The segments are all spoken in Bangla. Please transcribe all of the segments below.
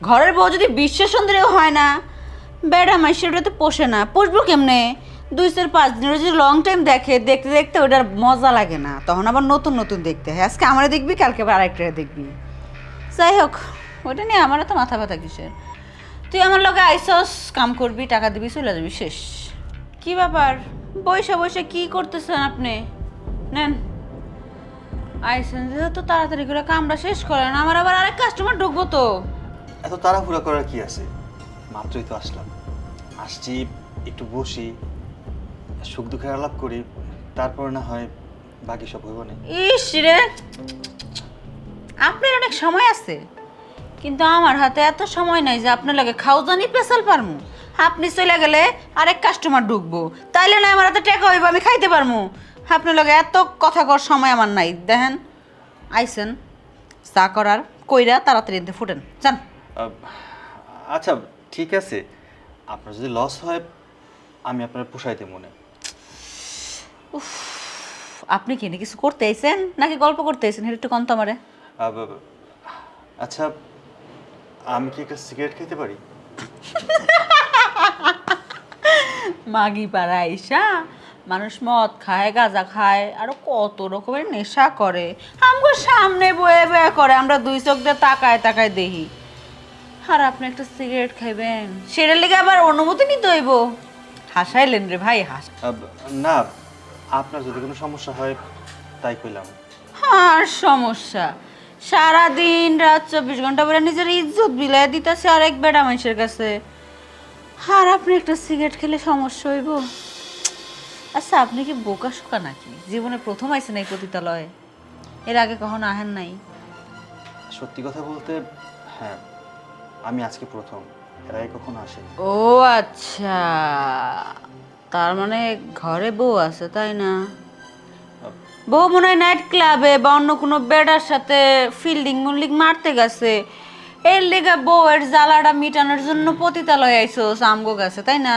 ঘরের বউ যদি বিশ্ব সুন্দরীও হয় না, বেড়া মাইসের ওটা তো পোষে না, পুষবো কেমনে? 2-4-5 দিনের যদি লং টাইম দেখে, দেখতে দেখতে ওটার মজা লাগে না, তখন আবার নতুন নতুন দেখতে হয়। আজকে আমারে দেখবি, কালকে আবার আরেকটা দেখবি। যাই হোক, ওটা নিয়ে আমার তো মাথা ব্যথা কিসের? তুই আমার লগে আইসস, কাম করবি, টাকা দিবি, চলে যাবি, শেষ। কি ব্যাপার, বসে বসে কি করতেছেন আপনি? নেন, আইসেন যেহেতু তাড়াতাড়ি করে কামটা শেষ করেন, আমার আবার আরেক কাস্টমার ঢুকবো তো। এত তাড়াহুড়া করার কি আছে? মাত্রই তো আসলাম। আসছি, একটু বসি, সুখ দুঃখের আলাপ করি, তারপর না হয় বাকি সব হইব না। ইস রে, আপনার অনেক সময় আছে, কিন্তু আমার হাতে এত সময় নাই যে আপনার লাগে খাওজানি পেশাল পারমু। আপনি চলে গেলে আরেক কাস্টমার ঢুকবো, তাইলে না আমার হাতে টাকা হইব, আমি খাইতে পারমু। আপনার লগে এত কথা কর সময় আমার নাই। দেখেন, আইসেন চা করার, কইরা তাড়াতাড়ি এনতে ফুটেন, যান। আহ, আচ্ছা, ঠিক আছে। আপনার যদি লস হয়, আমি আপনার পোষাইতে মনে। আপনি কি কিছু করতে আইছেন নাকি গল্প করতে আইছেন? একটু কম তো আমারে। আচ্ছা, আমি কি একটা সিগারেট খেতে পারি? মাগি পাড়া আইসা মানুষ মদ খায়, গাঁজা খায়, আরো কত রকমের নেশা করে, আমগো সামনে বয়ে বয়ে করে, আমরা দুই চোখ দিয়ে তাকায় তাকায় দেখি। আর আপনি একটা সিগারেট খাইবেন, সেটার লেগে আবার অনুমতি নিতে হইব? হাসাইলেন রে ভাই, হাস। না, আপনার যদি কোনো সমস্যা হয় তাই কইলাম। আর সমস্যা, সারাদিন রাত 24 ঘন্টা পরে নিজের ইজ্জত বিলাই দিতেছে আরেক বেটা মানুষের কাছে, আর আপনি একটা সিগারেট খেলে সমস্যা হইব? আচ্ছা, আপনি কি বোকা শোকা নাকি? জীবনে প্রথম আইছেন এই পতিতালয়ে, এর আগে কখনো আহেন নাই? সত্যি কথা বলতে, হ্যাঁ, আমি আজকে প্রথম। এর আগে কখনো আসেনি। ও আচ্ছা, তার মানে ঘরে বউ আছে, তাই না? বউ মনে হয় নাইট ক্লাবে বা অন্য কোনো বেডার সাথে ফিল্ডিং মুল্ডিং মারতে গেছে, এর লেগে বউয়ের জ্বালাটা মিটানোর জন্য পতিতালয়ে আইসো আমগো গেছে, তাই না?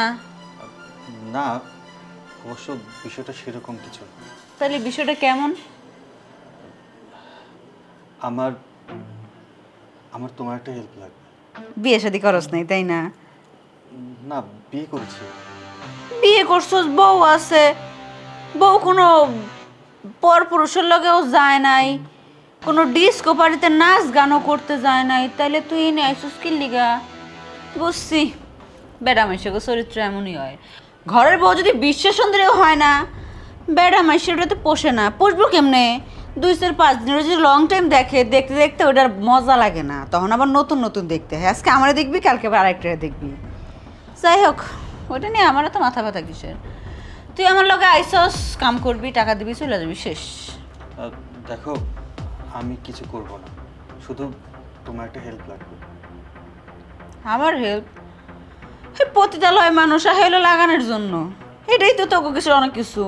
না, অবশ্য বিষয়টা সেরকম কিছু না। তাহলে বিষয়টা কেমন? আমার আমার তোমার একটা হেল্প লাগবে। বিয়ে শাদী করস নাই, তাই না? না, বিয়ে করেছি। বিয়ে করছস, বউ আছে, বউ কোনো পর পুরুষের লগেও যায় নাই, কোনো ডিস্কো পার্টিতে নাচ গানও করতে যায় নাই, তাইলে তুই এনে আইসুস কি লিগা? বুঝছি, বেড়া মাইশের চরিত্র এমনই হয়। ঘরের বউ যদি বিশ্ব সুন্দরীও হয় না, বেড়া মাইশের ওটা তো পোষে না, পুষবো কেমনে? 2-4-5 দিনের যদি লং টাইম দেখে, দেখতে দেখতে ওটার মজা লাগে না, তখন আবার নতুন নতুন দেখতে হয়। আজকে আমারে দেখবি, কালকে আবার আরেকটা দেখবি। যাই হোক, ওটা নিয়ে আমারও তো মাথা ব্যথা কিসের? তুই আমার লগে আইসস, কাম করবি, টাকা দিবি, চলে যাবি, শেষ। দেখো, আমি কিছু করব না, শুধু তোমার একটা হেল্প লাগবে। আমার হেল্প? পতিতালয় মানুষ হেলো লাগানোর জন্য, এটাই তো তোকে কিছু অনেক কিছু।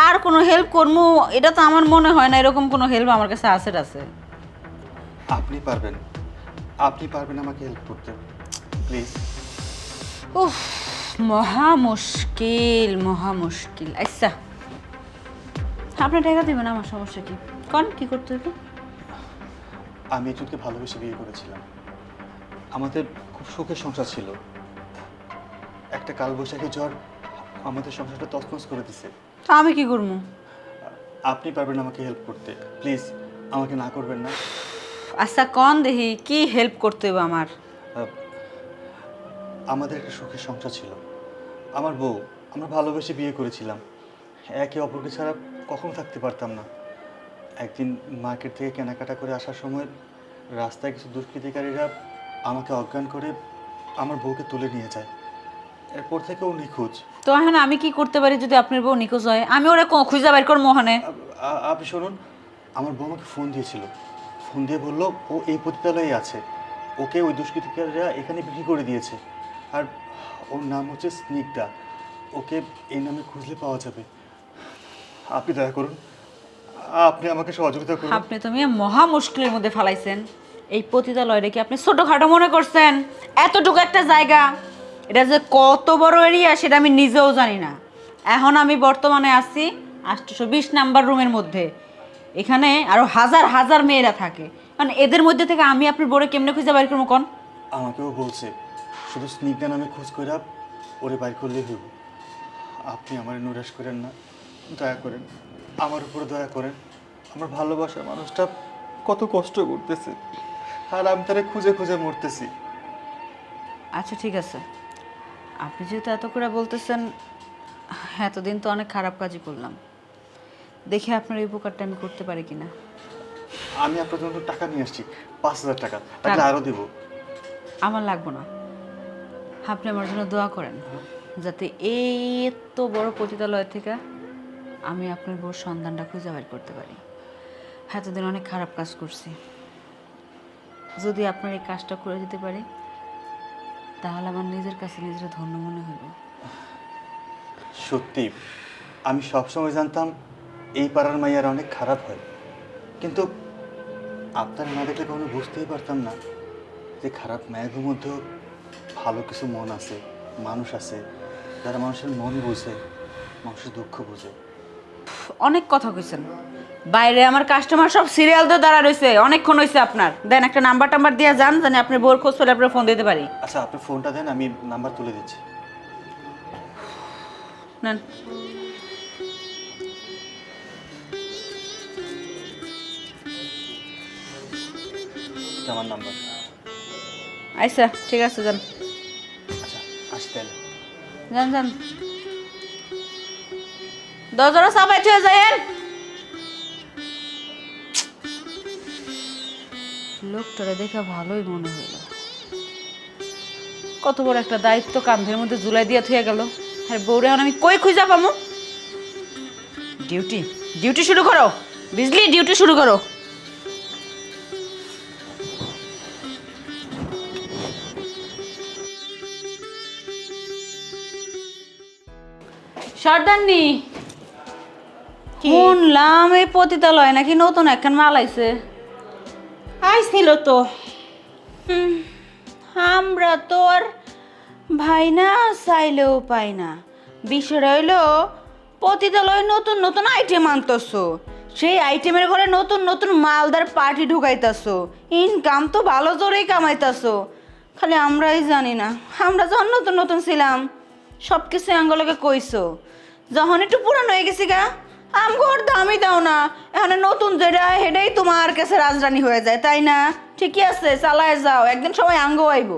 আর কোনো হেল্প করবো এটা তো আমার মনে হয় না, এরকম কোনো হেল্প আমার কাছে আছে। আপনি পারবেন, আপনি পারবেন আমাকে হেল্প করতে, প্লিজ। উফ, মহা মুশকিল, মহা মুশকিল। আচ্ছা, আপনি টাকা দিবেন, আমার সমস্যা কি? কোন কি করতে হবে? আমি একজনকে ভালোবেসে বিয়ে করেছিলাম। আমাদের খুব সুখের সংসার ছিল। একটা কালবৈশাখী ঝড় আমাদের সংসারটা তছনছ করে দিছে। তা আমি কি করবো? আপনি পারবেন আমাকে হেল্প করতে, প্লিজ, আমাকে না করবেন না। আচ্ছা, কন দেখি কি হেল্প করতে হবে আমার? আহ, আমাদের একটা সুখের সংসার ছিল। আমার বউ, আমরা ভালোবেসে বিয়ে করেছিলাম। একে অপরকে ছাড়া কখনো থাকতে পারতাম না। একদিন মার্কেট থেকে কেনাকাটা করে আসার সময় রাস্তায় কিছু দুষ্কৃতিকারীরা আমাকে অজ্ঞান করে আমার বউকে তুলে নিয়ে যায়। এরপর থেকে ও নিখোঁজ। তো এখন আমি কি করতে পারি যদি আপনার বউ নিখোঁজ হয়? আমি ওরা খুঁজে বের করবো ওখানে। আপনি শুনুন, আমার বউ আমাকে ফোন দিয়েছিল। ফোন দিয়ে বললো ও এই পতিতালয়ে আছে, ওকে ওই দুষ্কৃতিকারীরা এখানে বিক্রি করে দিয়েছে। আর ওর নাম হচ্ছে স্নিগ্ধা, ওকে এই নামে খুঁজলে পাওয়া যাবে। আপনি দয়া করুন, আপনি আমাকে সহযোগিতা করুন। আপনি তো মেয়ে মহা মুশকিলের মধ্যে ফেলাইছেন। এই পতিতালয়টা কি আপনি ছোটখাটো মনে করছেন? এতটুকু একটা জায়গা, এটা যে কত বড় এরিয়া সেটা আমি নিজেও জানি না। এখন আমি বর্তমানে আছি 820 নাম্বার রুমের মধ্যে। এখানে আরো হাজার হাজার মেয়েরা থাকে, মানে এদের মধ্যে থেকে আমি আপনার বড় কেমনে খুঁজে বের করবো কোন? আমাকেও বলছে শুধু স্নিগ্ধা নামে খোঁজ করে ওরে বাইর করলেই হইব। আপনি আমার নিরাশ করেন না, দয়া করেন, আমার উপরে দয়া করেন। আমার ভালোবাসার মানুষটা কত কষ্ট করতেছে, আর আমি তারে খুঁজে খুঁজে মরতেছি। আচ্ছা ঠিক আছে, আপনি যেহেতু এত করে বলতেছেন, এতদিন তো অনেক খারাপ কাজই করলাম, দেখি আপনার এই উপকারটা আমি করতে পারি কিনা। আমি আপনার জন্য টাকা নিয়ে আসছি, 5,000 টাকা, তাহলে আরও দিব। আমার লাগবে না, আপনি আমার জন্য দোয়া করেন যাতে এই এত বড় পতিতালয় থেকে আমি আপনার বউর সন্ধানটা খুঁজে বের করতে পারি। এতদিন অনেক খারাপ কাজ করছি, যদি আপনার এই কাজটা করে দিতে পারি তাহলে আমার নিজের কাছে নিজের ধন্য মনে হইব। সত্যি আমি সবসময় জানতাম এই পাড়ার মাইয়ারা অনেক খারাপ হয়, কিন্তু আপনার না দেখলে কখনো বুঝতেই পারতাম না যে খারাপ মায়ের মধ্যেও ভালো কিছু মন আছে, মানুষ আছে যারা মানুষের মন বোঝে, মানুষের দুঃখ বোঝে। অনেক কথা কইছেন, বাইরে আমার কাস্টমার সব সিরিয়াল দিয়ে দাঁড়া রয়েছে, অনেকক্ষণ হয়েছে। আপনার দেন একটা নাম্বার টাম্বার দিয়ে যান, জানি আপনার বউর খোঁজ পেলে আপনার ফোন দিতে পারি। আচ্ছা, আপনি ফোনটা দেন, আমি নাম্বার তুলে দিচ্ছি। নেন। এটা আমার নাম্বার। আচ্ছা ঠিক আছে, যান আচ্ছা, আসতে এলে। যান যান, দরজাটা চাপাই থুয়ে যায়েন। লোকটারে দেখে ভালোই মনে হইল, কত বড় একটা দায়িত্ব কাঁধের মধ্যে ঝুলাই দিয়ে থুয়ে গেল। আর বউরে এখন আমি কই খুঁজা পামু? ডিউটি ডিউটি শুরু করো, বিজলি ডিউটি শুরু করো। সর্দারনি, শুনলাম এই পতিতালয় নাকি নতুন একখান মাল আইছে। আইছিল তো। আমরা তো আর ভাই না চাইলেও পাই না। বিষয়টা হইলো পতিতালয় নতুন নতুন আইটেম আনতেছো, সেই আইটেমের ঘরে নতুন নতুন মালদার পার্টি ঢুকাইতেছো, ইনকাম তো ভালো জোরেই কামাইতেছো। খালি আমরাই জানি না, আমরা যখন নতুন নতুন ছিলাম সব কিছু আঙ্গলকে কইছো, যখন একটু পুরানো হয়ে গেছি গা আমগোর দামই দাও না, এখানে নতুন যেটা হেডেই তোমার কাছে রাজরানী হয়ে যায়, তাই না? ঠিকই আছে, চালায় যাও, একদিন সবাই আঙ্গ আইব।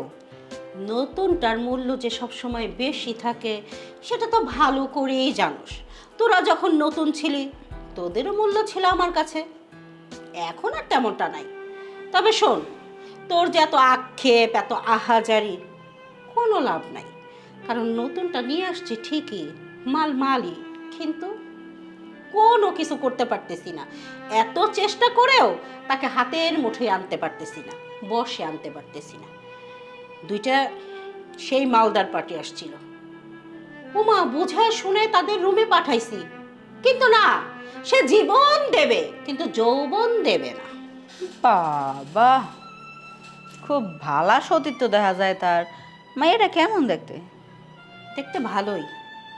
নতুনটার মূল্য যে সব সময় বেশি থাকে সেটা তো ভালো করেই জানোস। তোরা যখন নতুন ছিলি তোদেরও মূল্য ছিল আমার কাছে, এখন আর তেমনটা নাই। তবে শোন, তোর যে এত আক্ষেপ, এত আহাজারি, কোনো লাভ নাই। কারণ নতুনটা নিয়ে আসছি ঠিকই, মালই, কিন্তু কোনো কিছু করতে পারতেছি না। এত চেষ্টা করেও তাকে হাতের মুঠোয় আনতে পারতেছি না, বসে আনতে পারতেছি না। দুইটা সেই মালদার পার্টি আসছিল, ওমা বুঝায় শুনে তাদের রুমে পাঠাইছি, কিন্তু না, সে জীবন দেবে কিন্তু যৌবন দেবে না। বাবা, খুব ভালা সতীত্ব দেখা যায় তার। মাইয়াটা কেমন দেখতে? দেখতে ভালোই,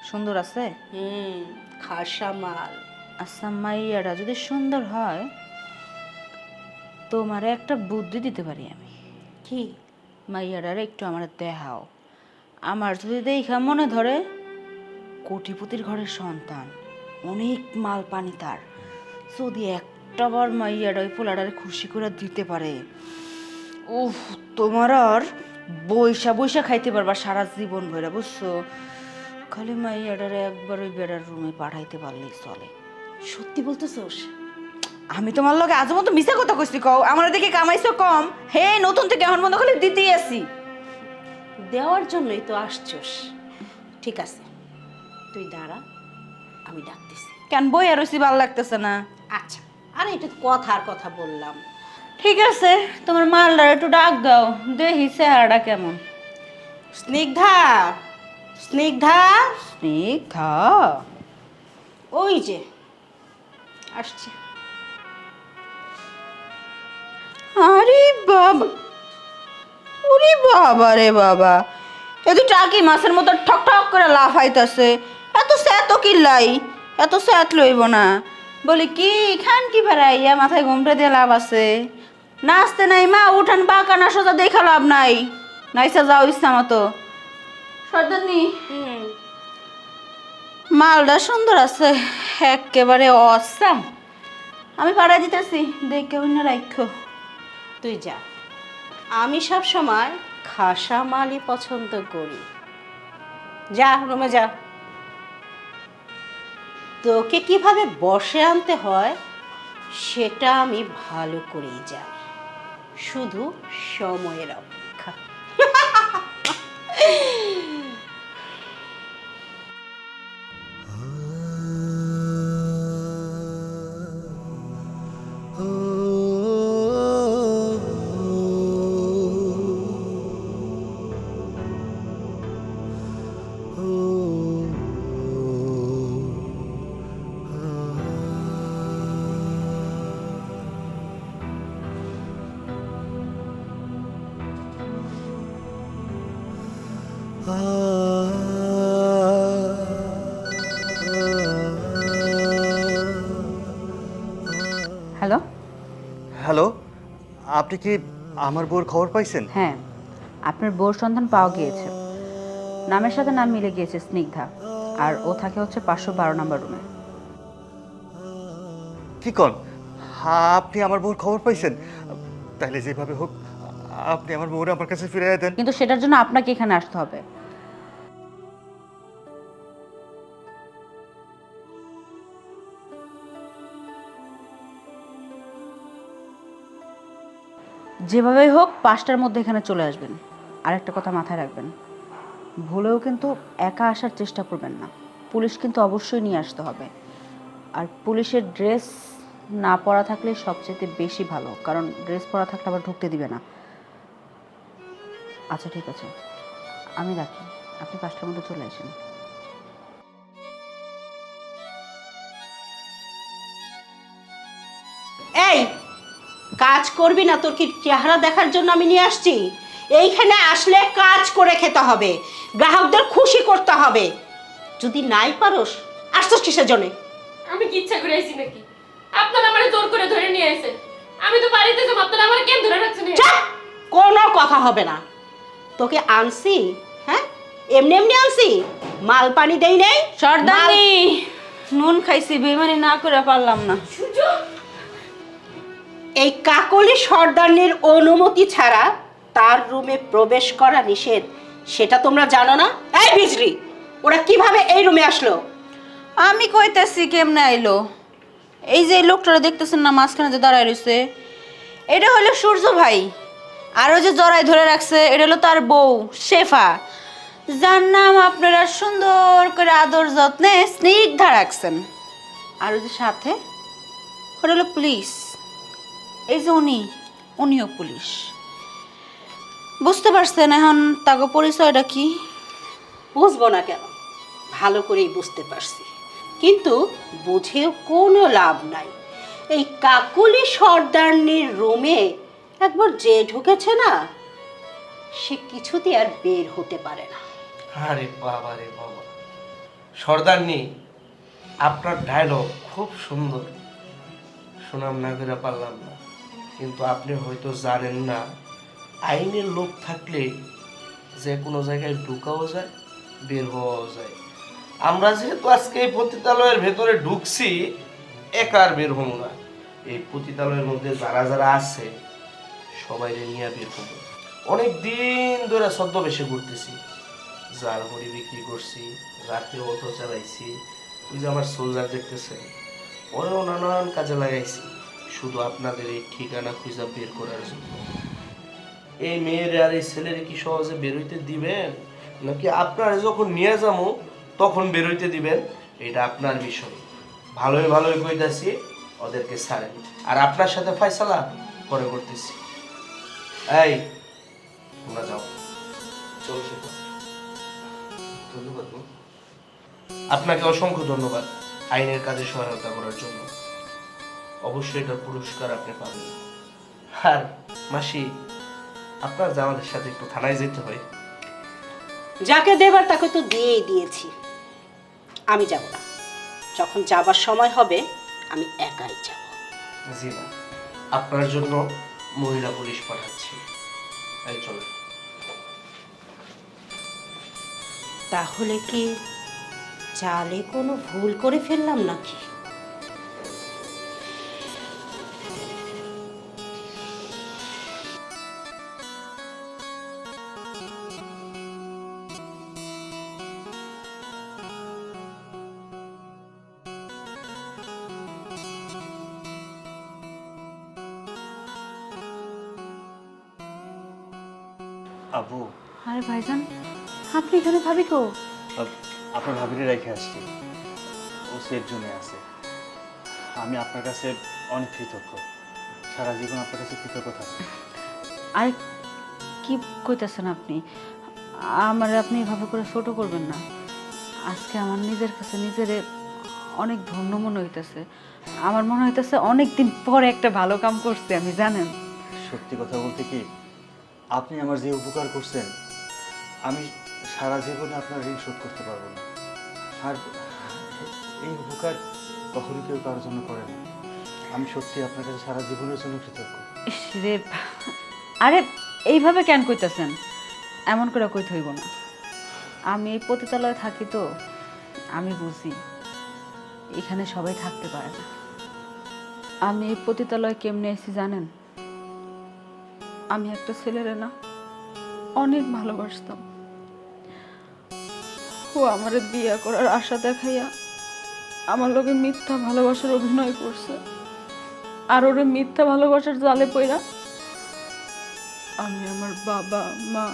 সুন্দর আছে? খাসা মাল। আচ্ছা, মাইয়াটা যদি সুন্দর হয় তোমারে একটা বুদ্ধি দিতে পারি আমি। কি? মাইয়াটারে একটু আমার দেখাও, আমার যদি দেখা মনে ধরে কোটিপতির ঘরের সন্তান, অনেক মাল পানি তার, যদি একটা বার মাইয়াটা ওই পোলাটারে খুশি করে দিতে পারে, উফ, তোমার আর বইসা বইসা খাইতে পারবা সারা জীবন ভরে, বুঝছো? খালি মাইয়াটারে একবার ওই বেড়ার রুমে পাঠাইতে পারলেই চলে। সত্যি বলতেছোস? আমি তোমার লগে আজ মতো মিশা কথা কইছি, কও আমার দিকে কামাইছো কম, হে নতুন থেকে এখন বন্ধ খালি দিতেই আসি। দেওয়ার জন্যই তো আসছোস। ঠিক আছে, তুই দাঁড়া, আমি ডাকতেছি। কেন বই আর রইছি, ভালো লাগতেছে না? আচ্ছা, আরে এটা কথার কথা বললাম। ঠিক আছে, তোমার মালদার একটু ডাক দাও, দেখি চেহারাটা কেমন। স্নিগ্ধা, স্নিগ্ধা, স্নিগ্ধা, ওই যে আসছে। আরে বাবা, ওরে বাবা রে বাবা, এ তো টাকি মাছের মতো ঠক ঠক করে লাফাইতেছে। এত স্যাত কিল্লাই, এত স্যাত লইব না। বলি কি খান কি বেড়াইয়া মাথায় ঘুমটা দিয়ে লাভ আছে? নাচতে নাই মা, উঠান বাঁকা না সোজা দেখা লাভ নাই। নাইসা যাও ইচ্ছা মতো। সর্দারনি, মালটা সুন্দর আছে, একেবারে অসাম। আমি পাড়ায় দিতেছি, দেখে অন্য রাখো। তুই যা, আমি সব সময় খাসা মালই পছন্দ করি। যা রুমে যা। তোকে কিভাবে বসে আনতে হয় সেটা আমি ভালো করেই জানি, শুধু সময়ের অপেক্ষা। হ্যালো। হ্যালো, আপনি কি আমার বউর খবর পাইছেন? হ্যাঁ, আপনার বউর সন্ধান পাওয়া গিয়েছে। নামের সাথে নাম মিলে গিয়েছে, স্নিগ্ধা। আর ও থাকে হচ্ছে 512 নম্বর রুমে। কি কন? আপনি আমার বউর খবর পাইছেন? তাহলে যেভাবে হোক আপনি আমার বউরে আমার কাছে ফিরিয়ে দেন। কিন্তু সেটার জন্য আপনাকে এখানে আসতে হবে। যেভাবেই হোক 5টার মধ্যে এখানে চলে আসবেন। আরেকটা কথা মাথায় রাখবেন, ভুলেও কিন্তু একা আসার চেষ্টা করবেন না। পুলিশ কিন্তু অবশ্যই নিয়ে আসতে হবে। আর পুলিশের ড্রেস না পরা থাকলে সবচেয়ে বেশি ভালো, কারণ ড্রেস পরা থাকলে আবার ঢুকতে দিবে না। আচ্ছা ঠিক আছে, আমি রাখি, আপনি 5টার মধ্যে চলে আসেন। এই, কাজ করবি না? তোর কি চেহারা দেখার জন্য আমি নিয়ে আসছি? এইখানে আসলে কাজ করে খেতে হবে, গ্রাহকদের খুশি করতে হবে। যদি নাই পারোস, আসছিস কিসের জন্যে? আমি কি ইচ্ছা করে আইছি নাকি? আপনারা আমারে জোর করে ধরে নিয়ে আইছেন। আমি তো বাড়িতে যাব, আপনারা আমারে কেন ধরে রাখছেন? চুপ! কোনো কথা হবে না। তোকে আনছি, হ্যাঁ, এমনি এমনি আনছি? মাল পানি দেই নাই? সর্দারনি, নুন খাইছি, বেমানি না করে পারলাম না। এই কাকলি সর্দারনির অনুমতি ছাড়া তার রুমে প্রবেশ করা নিষেধ, সেটা তোমরা জানো না? এই বিজলি, ওরা কিভাবে এই রুমে আসলো? আমি কইতেছি কেমনে আইলো। এই যে লোকটারা দেখতেছেন না, মাঝখানে যে দাঁড়ায় রয়েছে, এটা হলো সূর্য ভাই। আর ওই যে জড়াই ধরে রাখছে, এটা হলো তার বউ শেফা, যার নাম আপনারা সুন্দর করে আদর যত্নে স্নিগ্ধা রাখছেন। আর ওই যে সাথে ওটা হলো পুলিশ। এই যে উনিও পুলিশ। বুঝতে পারছেন এখন তাকে পরিচয়টা কি? বুঝবো না কেন, ভালো করেই বুঝতে পারছি, কিন্তু বুঝেও কোনো লাভ নাই। এই কাকুলি সর্দারনির রুমে একবার যে ঢুকেছে না, সে কিছুতে আর বের হতে পারে না। আরে বাবা রে বাবা, সর্দারনি, আপনার ডায়লগ খুব সুন্দর, সুনাম না করে পারলাম না। কিন্তু আপনি হয়তো জানেন না, আইনের লোক থাকলে যে কোনো জায়গায় ঢুকাও যায়, বের হওয়াও যায়। আমরা যেহেতু আজকে এই পতিতালয়ের ভেতরে ঢুকছি, একা আর বের হবো না। এই পতিতালয়ের মধ্যে যারা যারা আছে সবাই নিয়ে বের হবো। অনেক দিন ধরে ছদ্মবেশে ঘুরতেছি, জাল মুড়ি বিক্রি করছি, রাতে অটো চালাইছি, ওই যে আমার সোলজার দেখতেছেন, ওরেও নানান কাজে লাগাইছি, শুধু আপনাদের এই ঠিকানা খুঁজে বের করার জন্য। এই মেয়ের আর এই ছেলের কি সহজে বেরোইতে দিবেন, নাকি আপনারা যখন নিয়ে যাবো তখন বেরোইতে দিবেন, এটা আপনার বিষয়। ভালোই ভালোই কইতাছি, ওদেরকে ছাড়েন, আর আপনার সাথে ফয়সালা পরে করতেছি। এই তোমরা যাও, চলো সেটা। ধন্যবাদ। আপনাকে অসংখ্য ধন্যবাদ আইনের কাজে সহায়তা করার জন্য। অবশ্যই এটার পুরস্কার আপনি পাবেন। আর মাসি, আপনার যে আমাদের সাথে একটু থানায় যেতে হয়। যাকে দেবার তাকে তো দিয়েই দিয়েছি, আমি যাব না। যখন যাবার সময় হবে আমি একাই যাব। জি না, আপনার জন্য মহিলা পুলিশ পাঠাচ্ছি। এই চলো। তাহলে কি চালে কোনো ভুল করে ফেললাম নাকি? আবু, আরে ভাইজান, আপনি এখানে ভাবি কো? আপনার ভাবিরে রেখে আসছি, ও সেফ জোনে আছে। আমি আপনার কাছে অনেক কৃতজ্ঞ, সারা জীবন আপনার কাছে কৃতজ্ঞ থাকবো। আর কি কইতাছেন আপনি? আমার আপনি এভাবে করে ছোট করবেন না। আজকে আমার নিজের কাছে নিজেরে অনেক ধন্য মনে হইতেছে। আমার মনে হইতেছে অনেক দিন পরে একটা ভালো কাম করছি আমি, জানেন? সত্যি কথা বলতে কি, আপনি আমার যে উপকার করছেন, আমি সারা জীবনে আপনার ঋণ শোধ করতে পারবো না। আর এই উপকার কখনো কেউ কারোর জন্য করে না। আমি সত্যি আপনার কাছে সারা জীবনের জন্য কৃতজ্ঞ। ইস রে, আরে এইভাবে কেন কইতাছেন? এমন করে কইতে হইব না। আমি এই পতিতালয়ে থাকি তো, আমি বুঝি এখানে সবাই থাকতে পারে না। আমি এই পতিতালয়ে কেমনে এসেছি জানেন? আমি একটা ছেলেরে না অনেক ভালোবাসতাম। ও আমারে বিয়ে করার আশা দেখাইয়া আমার লগে মিথ্যা ভালোবাসার অভিনয় করছে। আর ওরে মিথ্যা ভালোবাসার জালে পইরা আমি আমার বাবা মা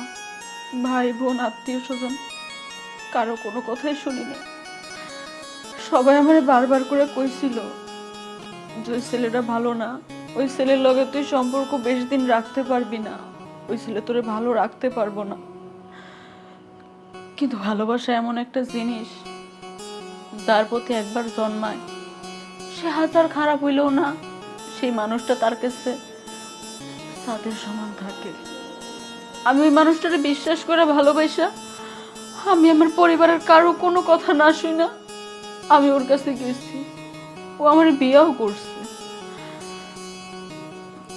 ভাই বোন আত্মীয় স্বজন কারো কোনো কথাই শুনিনি। সবাই আমারে বারবার করে কইছিল যে ওই ছেলেটা ভালো না, ওই ছেলের লগে তুই সম্পর্ক বেশি দিন রাখতে পারবি না, ওই ছেলে তোরে ভালো রাখতে পারবো না। কিন্তু ভালোবাসা এমন একটা জিনিস, যার প্রতি একবার জন্মায় সে হাজার খারাপ হইলেও না, সেই মানুষটা তার কাছে তাদের সমান থাকে। আমি ওই মানুষটারে বিশ্বাস করে ভালোবাসা আমি আমার পরিবারের কারো কোনো কথা না শুই না আমি ওর কাছে গেছি। ও আমার বিয়েও করছে।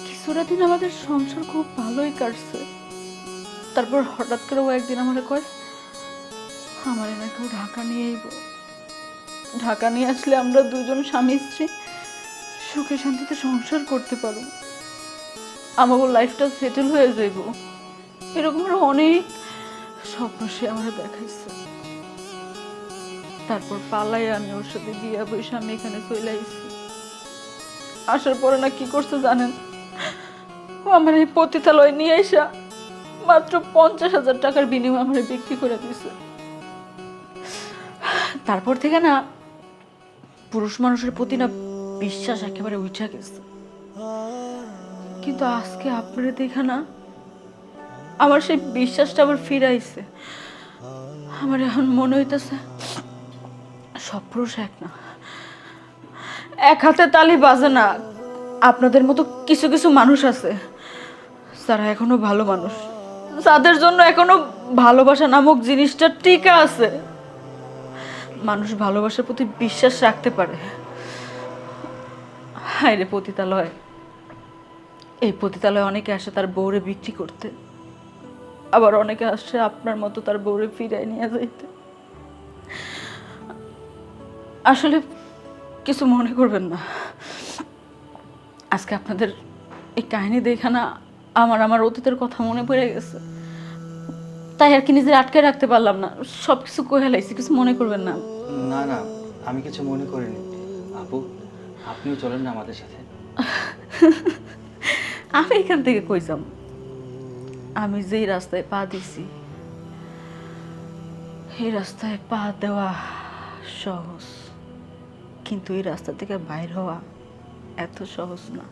কিছুটা দিন আমাদের সংসার খুব ভালোই কাটছে। তারপর হঠাৎ করে ও একদিন আমারে কয় আমার নাকি ও ঢাকা নিয়ে আইব। ঢাকা নিয়ে আসলে আমরা দুজন স্বামী স্ত্রী সুখে শান্তিতে সংসার করতে পারবো, আমার লাইফটা সেটেল হয়ে যাইব। এরকম আরো অনেক স্বপ্ন সে আমার দেখাইছে। তারপর পালাই আমি ওর সাথে বিয়ে বসে আমি এখানে চলে আইছি। আসার পরে না কি করছে জানেন? ও আমার এই পতিতালয় নিয়ে এসা মাত্র 50,000 টাকার বিনিময়ে আমার বিক্রি করে দিছে। তারপর থেকে না পুরুষ মানুষের প্রতি না বিশ্বাস একেবারে উঠে গেছে। কিন্তু আজকে আপনারা দেখা না আমার সেই বিশ্বাসটা আবার ফিরাইছে। আমার এখন মনে হইতেছে সব পুরুষ এক না, এক হাতে তালি বাজে না। আপনাদের মতো কিছু কিছু মানুষ আছে যারা এখনো ভালো মানুষ, যাদের জন্য এখনো ভালোবাসা নামক জিনিসটা টিকে আছে। মানুষ ভালোবাসার প্রতি বিশ্বাস রাখতে পারে। হায় রে পতিতালয়, এই পতিতালয়ে অনেকে আসে তার বউরে বিক্রি করতে, আবার অনেকে আসে আপনার মতো তার বউরে ফিরাই নিয়ে যাইতে। আসলে কিছু মনে করবেন না, আজকে আপনাদের এই কাহিনী দেখা না আমার অতীতের কথা মনে পড়ে গেছে, তাই আর কি নিজের আটকে রাখতে পারলাম না, সব কিছু কয়ে লাইছি। কিছু মনে করবেন না। না না, আমি কিছু মনে করিনি। আপু, আপনিও চলেন না আমাদের সাথে। আমি এখান থেকে কই যাব? আমি যেই রাস্তায় পা দিছি এই রাস্তায় পা দেওয়া সহজ, কিন্তু এই রাস্তা থেকে বাইর হওয়া এত সহজ না।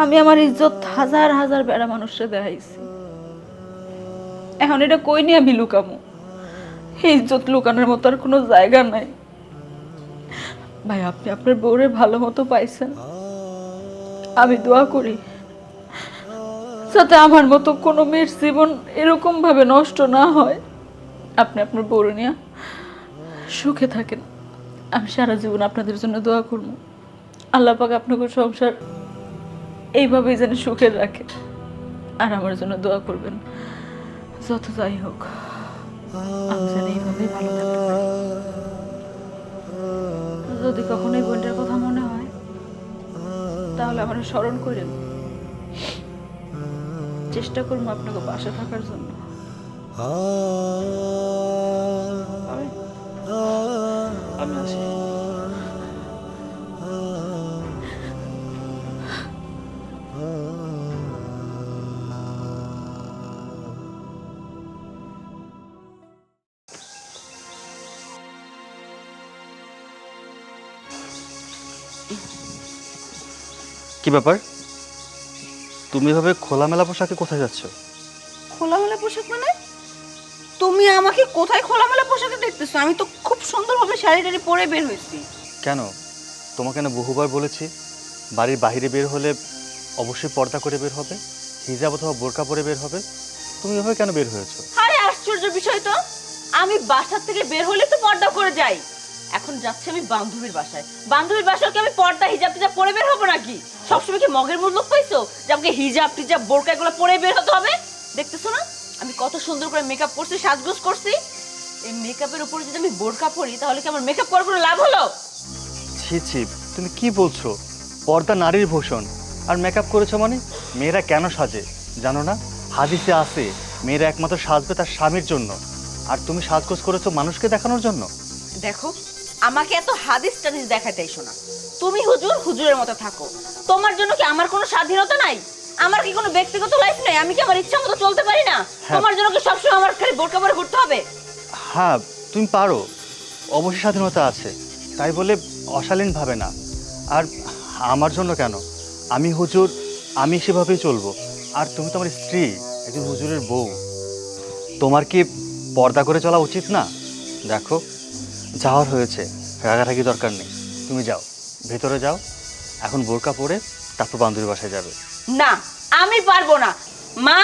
আমি আমার ইজ্জত হাজার হাজার বেড়া মানুষকে দেখাইছি, এখন এটা কই নিয়ে আমি লুকামো? এই ইজ্জত লুকানোর মতো আর কোনো জায়গা নাই। ভাই, আপনি আপনার বউরে ভালো মতো পাইছেন, আমি দোয়া করি যাতে আমার মতো কোনো মেয়ের জীবন এরকম ভাবে নষ্ট না হয়। আপনি আপনার বউরে নিয়ে সুখে থাকেন। আমি সারা জীবন আপনাদের জন্য দোয়া করব, আল্লাহ পাক আপনাকে সংসার এইভাবেই যেন সুখের রাখে। আর আমার জন্য দোয়া করবেন, যত যাই হোক আমি যেন এইভাবেই ভালো থাকতে পারি। যদি কখনো এই বোনটার কথা মনে হয় তাহলে আমার স্মরণ করেন, চেষ্টা করবো আপনাকে পাশে থাকার জন্য। আমি আসি। কি ব্যাপার, তুমি এভাবে খোলামেলা পোশাকে কোথায় যাচ্ছ? খোলামেলা পোশাক মানে? তুমি আমাকে কোথায় খোলামেলা পোশাকে দেখতেছো? আমি তো খুব সুন্দরভাবে শাড়ি টাড়ি পরে বের হয়েছি। কেন, তোমাকে না বহুবার বলেছি বাড়ির বাইরে বের হলে অবশ্যই পর্দা করে বের হবে, হিজাব অথবা বোরকা পরে বের হবে। তুমি এভাবে কেন বের হয়েছো? আরে আশ্চর্য বিষয় তো, আমি বাসা থেকে বের হলে তো পর্দা করে যাই। এখন যাচ্ছি আমি বান্ধবীর বাসায়। বান্ধবীর বাসায় কি আমি পর্দা হিজাব টিজাব পরে বের হবো নাকি? সবসময় কি মগের মূল লোক পাইছো যে আমাকে হিজাব টিজাব বোরকা এগুলো পরে বের হতে হবে? দেখতেছো না আমি কত সুন্দর করে মেকআপ করছি, সাজগোজ করছি। এই মেকআপের উপরে যদি আমি বোরকা পরি তাহলে কি আমার মেকআপ করার কোনো লাভ হলো? ছি ছি, তুমি কি বলছো? পর্দা নারীর ভূষণ, আর মেকআপ করেছো মানে? মেয়েরা কেন সাজে জানো না? হাদিসে আছে মেয়েরা একমাত্র সাজবে তার স্বামীর জন্য, আর তুমি সাজগোজ করেছো মানুষকে দেখানোর জন্য। দেখো, আমাকে এত হাদিস টাদিস দেখাতে এসো না। তুমি হুজুর হুজুরের মতো থাকো। তোমার জন্য কি আমার কোনো স্বাধীনতা নাই? আমার কি কোনো ব্যক্তিগত লাইফ নেই? আমি কি আমার ইচ্ছা মতো চলতে পারি না? তোমার জন্য কি সবসময় আমার খালি বোরকা পরে ঘুরতে হবে? হ্যাঁ, তুমি পারো, অবশ্যই স্বাধীনতা আছে, তাই বলে অশালীন ভাবে না। আর আমার জন্য কেন? আমি হুজুর, আমি সেভাবেই চলবো। আর তুমি তো আমার স্ত্রী, একজন হুজুরের বউ। তোমার কি পর্দা করে চলা উচিত না? দেখো, যাওয়ার হয়েছে, রাগারাগি দরকার নেই। তুমি যাও, ভেতরে যাও, এখন বোরকা পরে তারপর বান্ধবীর বাসায় যাবে। না, আমি পারবো না। মা,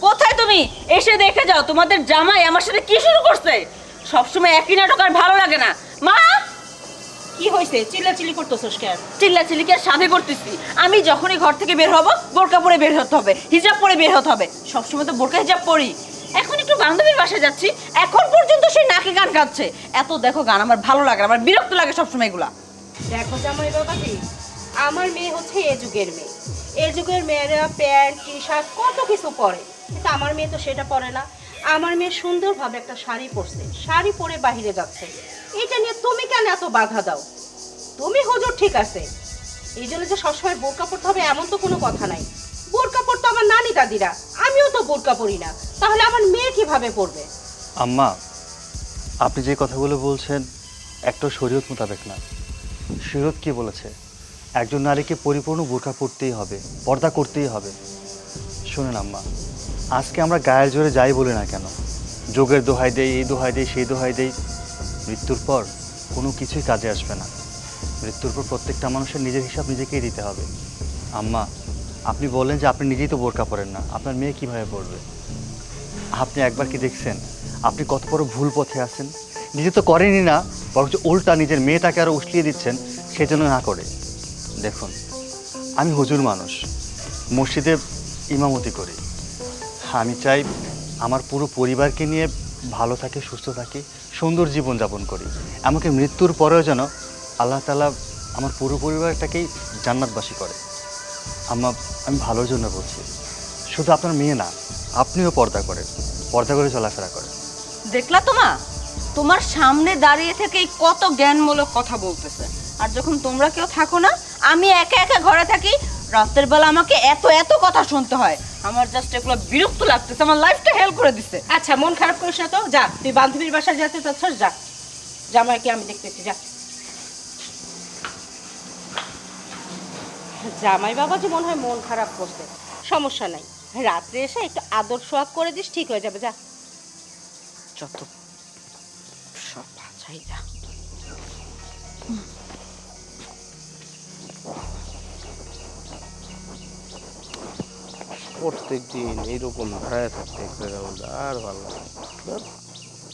কোথায় তুমি? এসে দেখে যাও তোমাদের জামাই আমার সাথে কি শুরু করছে। সবসময় একই নাটক, আর ভালো লাগে না। মা, কি হয়েছে? চিল্লাচিল্লি করতেছস কেন? চিল্লাচিল্লি কি আর সাথে করতেছি? আমি যখনই ঘর থেকে বের হব বোরকা পরে বের হতে হবে, হিজাব পরে বের হতে হবে। সবসময় তো বোরকা হিজাব পরি। এখন একটু বান্ধবীর বাসায় যাচ্ছি, এখন পর্যন্ত সেই নাকে গান গাচ্ছে। এত দেখো গান আমার ভালো লাগে না, আমার বিরক্ত লাগে সবসময় এগুলা। দেখো জামাই বাবাজি, আমার মেয়ে হচ্ছে এ যুগের মেয়ে। এ যুগের মেয়েরা প্যান্ট টি শার্ট কত কিছু পরে, কিন্তু আমার মেয়ে তো সেটা পরে না। আমার মেয়ে সুন্দরভাবে একটা শাড়ি পরছে, শাড়ি পরে বাইরে যাচ্ছে। এটা নিয়ে তুমি কেন এত বাধা দাও? তুমি হুজুর ঠিক আছে, এই জন্য যে সবসময় বোরকা পরতে হবে এমন তো কোনো কথা নাই। বোরকা পরতো আমার নানি দাদিরা, আমিও তো বোরকা পরি না, তাহলে আমার মেয়ে কিভাবে পরবে? আম্মা, আপনি যে কথাগুলো বলছেন একটা শরীয়ত মোতাবেক না। শরীয়ত কি বলেছে? একজন নারীকে পরিপূর্ণ বোরকা পরতেই হবে, পর্দা করতেই হবে। শুনুন আম্মা, আজকে আমরা গায়ের জোরে যাই বলি না কেন, যোগের দোহাই দেই, এই দোহাই দেই, সেই দোহাই দেই, মৃত্যুর পর কোনো কিছুই কাজে আসবে না। মৃত্যুর পর প্রত্যেকটা মানুষের নিজের হিসাব নিজেকেই দিতে হবে। আম্মা, আপনি বলেন যে আপনি নিজেই তো বোরকা পরেন না, আপনার মেয়ে কীভাবে পড়বে? আপনি একবার কি দেখছেন আপনি কত বড় ভুল পথে আছেন? নিজে তো করেনই না, বরঞ্চ উল্টা নিজের মেয়েটাকে আরও উস্লিয়ে দিচ্ছেন সেই জন্য না করে। দেখুন, আমি হুজুর মানুষ, মসজিদে ইমামতি করি। আমি চাই আমার পুরো পরিবারকে নিয়ে ভালো থাকি, সুস্থ থাকি, সুন্দর জীবনযাপন করি। এমনকি মৃত্যুর পরেও যেন আল্লাহ তাআলা আমার পুরো পরিবারটাকেই জান্নাতবাসী করে। আমি ভালোর জন্য বলছি। শুধু আপনার মেয়ে না, আপনিও পর্দা করে চলাফেরা করেন। দেখলা তো মা, তোমার সামনে দাঁড়িয়ে থেকে কত জ্ঞানমূলক কথা বলতেছে। আর যখন তোমরা কেউ থাকো না, আমি একা একা ঘরে থাকি, রাতের বেলা আমাকে এত এত কথা শুনতে হয়। আমার জাস্ট এগুলো বিরক্ত লাগতেছে, আমার লাইফটা হেল করে দিচ্ছে। আচ্ছা, মন খারাপ করিস না তো, যা তুই বান্ধবীর বাসায় যেতে চাচ্ছস, যা। জামাইকে আমি দেখতেছি, যা। জামাই বাবাজি মনে হয় মন খারাপ করছে। সমস্যা নাই, রাত্রে এসে একটু আদর সোয়াগ করে দিস, ঠিক হয়ে যাবে, যা। যত সব বাছাইরা। প্রত্যেক দিন এইরকম দাঁড়ায় থাকতে এক জায়গার মধ্যে আর ভালো লাগে না।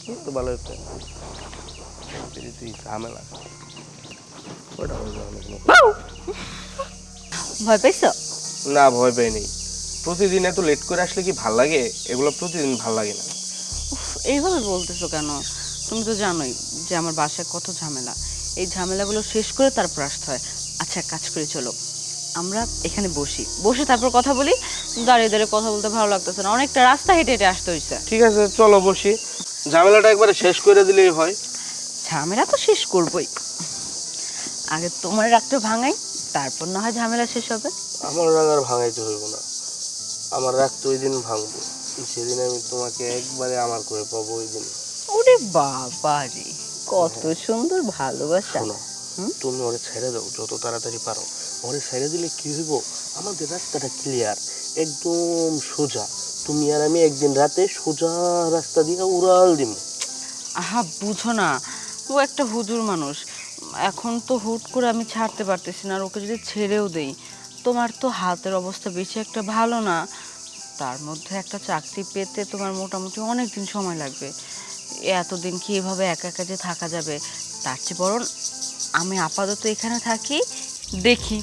কিন্তু ভালো হচ্ছে তুই ঝামেলা ওটা ভয় পাইছো? না, ভয় পাই নেই। প্রতিদিন এত লেট করে আসলে কি ভাল লাগে? এগুলো প্রতিদিন ভাল লাগে না। এইভাবে বলতেছো কেন? তুমি তো জানোই যে আমার বাসায় কত ঝামেলা। এই ঝামেলাগুলো শেষ করে তারপর আসতে হয়। আচ্ছা, এক কাজ করে চলো, আমরা এখানে বসি, বসে তারপর কথা বলি। দাঁড়িয়ে দাঁড়িয়ে কথা বলতে ভালো লাগতেছে না, অনেকটা রাস্তা হেঁটে হেঁটে আসতে হয়েছে। ঠিক আছে, চলো বসি। ঝামেলাটা একবারে শেষ করে দিলেই হয়। ঝামেলা তো শেষ করবই, আগে তোমার রাগটা ভাঙাই, তারপর না হয় ঝামেলা শেষ হবে। আমার রাগ আর ভাঙাইতে হইব না। আমার রাগ তো ওই দিন ভাঙবো, সেদিন আমি তোমাকে একবারে আমার করে পাবো ওই দিন। ওরে বাবা রে, কত সুন্দর ভালোবাসা। শোনো, তুমি ওরে ছেড়ে দাও যত তাড়াতাড়ি পারো। ওরে ছেড়ে দিলে কি হইব, আমাদের রাস্তাটা ক্লিয়ার, একদম সোজা। তুমি আর আমি একদিন রাতে সোজা রাস্তা দিয়ে উড়াল দিব। আহা, বুঝো না, ও একটা হুজুর মানুষ। এখন তো হুট করে আমি ছাড়তে পারতেছি না, আর ওকে যদি ছেড়েও দেই, তোমার তো হাতের অবস্থা বেশি একটা ভালো না। তার মধ্যে একটা চাকরি পেতে তোমার মোটামুটি অনেক দিন সময় লাগবে। এতদিন কি এভাবে একা একা যে থাকা যাবে? তার চেয়ে বরং আমি আপাতত এখানে থাকি, দেখি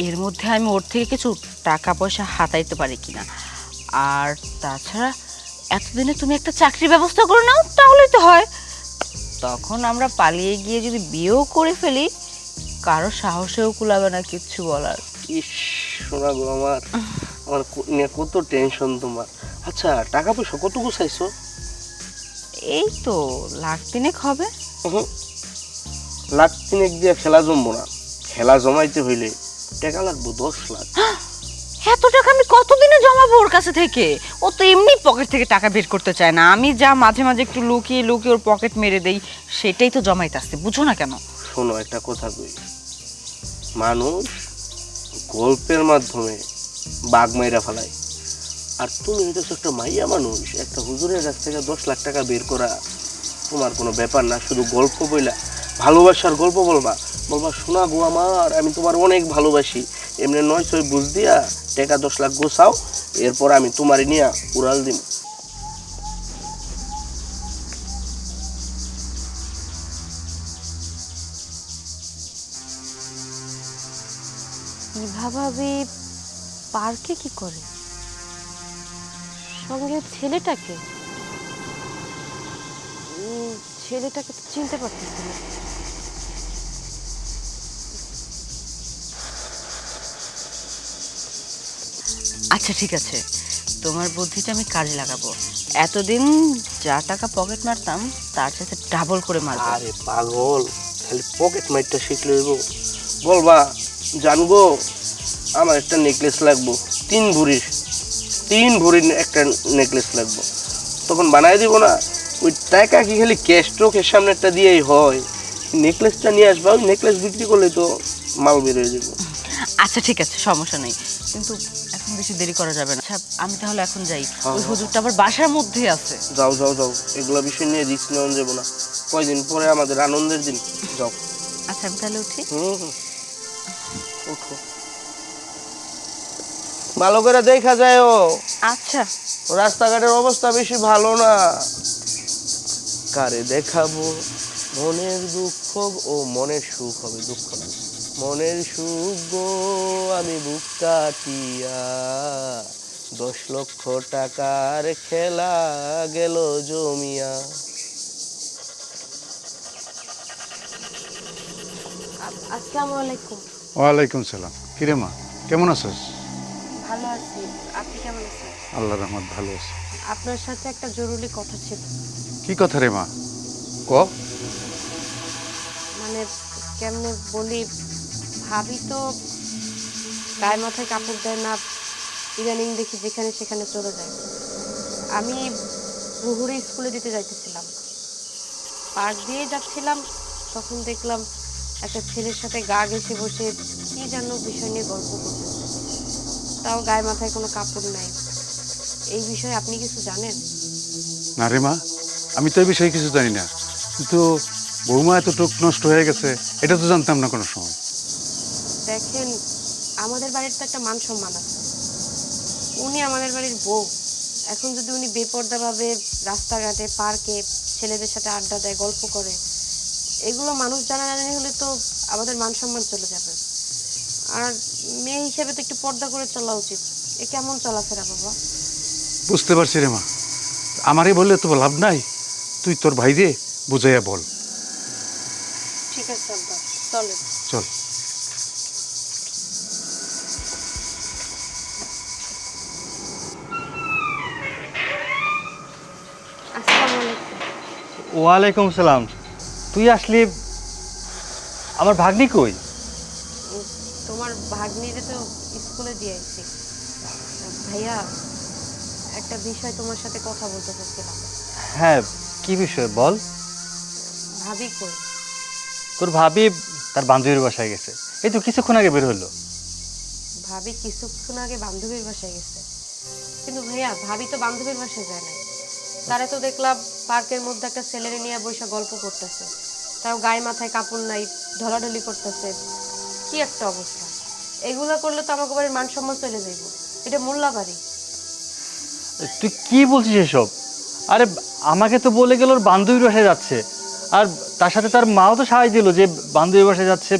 এর মধ্যে আমি ওর থেকে কিছু টাকা পয়সা হাতাইতে পারি কিনা। আর তাছাড়া এতদিনে তুমি একটা চাকরির ব্যবস্থা করে নাও, তাহলেই তো হয়। তখন আমরা পালিয়ে গিয়ে যদি বিয়েও করে ফেলি, কারো সাহসেও কুলাবে না কিচ্ছু বলার। ইস, শোনা গো আমার, আমার নিয়ে কত টেনশন তোমার। আচ্ছা, টাকা পয়সা কতটুকু চাইছো? এই তো লাখ তিনেক হবে। লাখ তিনেক দিয়ে খেলা জমবো না। খেলা জমাইতে হইলে টাকা লাগবো 10 লাখ। এত টাকা আমি কতদিনে জমাবো ওর কাছে থেকে? ও তো এমনি পকেট থেকে টাকা বের করতে চায় না, আমি যা মাঝে মাঝে একটু লুকিয়ে লুকিয়ে ওর পকেট মেরে দেই, সেটাই তো জমাইতে আসছে, বুঝো না কেন? শোনো, একটা কথা কই, মানুষ গল্পের মাধ্যমে বাঘ মাইরা ফেলায়, আর তুমি হইতেছো একটা মাইয়া মানুষ। একটা হুজুরের কাছ থেকে 10 লাখ টাকা বের করা তোমার কোনো ব্যাপার না। শুধু গল্প বইলা, ভালোবাসার গল্প বলবা, বলবা শোনা গো আমার, আমি তোমার অনেক ভালোবাসি। এমনি 9 বুঝ দিয়া টাকা 10 লাখ গোছাও, এরপর আমি তোমারে নিয়ে উড়াল দিব। ভাবি পার্কে কি করে? সঙ্গে ছেলেটাকে ছেলেটাকে তো চিনতে পারতেছি না। আচ্ছা ঠিক আছে, তোমার বুদ্ধিটা আমি কাজে লাগাবো। এতদিন যা টাকা পকেট মারতাম তার সাথে ডাবল করে মারবো। আরে পাগল, খালি পকেট মাইরটা শিখলে হইব। বলবা জানবো আমার একটা নেকলেস লাগবো, 3 ভরির একটা নেকলেস লাগবো, তখন বানাই দিব না। ওই টাকা কি খালি ক্যাশ চোখের সামনে একটা দিয়েই হয়? নেকলেসটা নিয়ে আসবা, ওই নেকলেস বিক্রি করলে তো মাল বের হয়ে যাবে। আচ্ছা ঠিক আছে, সমস্যা নেই, কিন্তু এখন বেশি দেরি করা যাবে না। আচ্ছা, আমি তাহলে এখন যাই। ওই হুজুরটা আবার বাসার মধ্যেই আছে। যাও যাও যাও, এগুলো বিষয় নিয়ে রিস্ক নেওয়া যাবো না। কয়দিন পরে আমাদের আনন্দের দিন, যাও। আচ্ছা, আমি তাহলে উঠি। উঠো, ভালো করে দেখা যায়। ও আচ্ছা। রাস্তাঘাটের অবস্থা বেশি ভালো না। কারে দেখাবো মনের দুঃখ, ও মনের সুখ হবে, দুঃখ না, মনের সুখ গো, আমি বুক কাটিয়া 10 লক্ষ টাকার খেলা গেল জমিয়া। আসসালামু আলাইকুম। ওয়ালাইকুম সালাম। কিরে মা, কেমন আছিস? ভালো আছি, আপনি কেমন আছেন? আল্লাহ রহমত, ভালো আছি। আপনার সাথে একটা জরুরি কথা ছিল। কি কথা রে মা, ক। মানে কেমনে বলি, ভাবি তো গায়ে মাথায় কাপড় দেয় না, ইদানিং দেখি যেখানে সেখানে চলে যায়। আমি রুহুরে স্কুলে দিতে যাইতেছিলাম, পার্ক দিয়ে যাচ্ছিলাম, তখন দেখলাম একটা ছেলের সাথে গা ঘেঁষে বসে কি যেন বিষয় নিয়ে গল্প করতেছে, তাও গায়ে মাথায় কোনো কাপড় নাই। এই বিষয়ে আপনি কিছু জানেন? না রে মা, আমি তো এই বিষয়ে কিছু জানি না, কিন্তু বৌমা এতটুক নষ্ট হয়ে গেছে এটা তো জানতাম না কোনো সময়। দেখেন, আমাদের বাড়ির তো একটা মান সম্মান আছে, উনি আমাদের বাড়ির বউ। এখন যদি উনি বেপর্দাভাবে রাস্তাঘাটে পার্কে ছেলেদের সাথে আড্ডা দেয়, গল্প করে, এগুলো মানুষ জানাজানি হলে তো আমাদের মান সম্মান চলে যাবে। আর মেয়ে হিসেবে তো একটু পর্দা করে চলা উচিত। এ কেমন চলাফেরা বাবা? বুঝতে পারছি রে মা, আমারই বললে তো লাভ নাই। তুই তোর ভাই দিয়ে বুঝাইয়া বল। ঠিক আছে আব্বা, চলো। চল। আসসালামু আলাইকুম। ওয়ালাইকুম সালাম। তুই আসলি, আমার ভাগ্নি কই? তোমার ভাগ্নিরে তো স্কুলে দিয়ে আসছি। ভাইয়া, একটা বিষয় তোমার সাথে কথা বলতে চাচ্ছিলাম। হ্যাঁ, কি বিষয় বল। ভাবি কই? তোর ভাবি তার বান্ধবীর বাসায় গেছে, এই তো কিছুক্ষণ আগে বের হলো। ভাবি কিছুক্ষণ আগে বান্ধবীর বাসায় গেছে? কিন্তু ভাইয়া, ভাবি তো বান্ধবীর বাসায় যায় নাই। তারা তো দেখলাম পার্কের মধ্যে একটা ছেলেরে নিয়ে বসে গল্প করতেছে, তাও গায়ে মাথায় কাপড় নাই, ঢলাঢলি করতেছে। কি একটা অবস্থা! এগুলা করলে তো আমাকে বাড়ির মান সম্মান চলে যাইব। এটা মোল্লা বাড়ি। তুই কি বলছিস এসব? আরে আমাকে তো বলে গেল ওর বান্ধবীর বাসায় যাচ্ছে, আর তার সাথে তার মাও তো সাহায্য দিল যে বান্ধবীর বাসায় যাচ্ছে।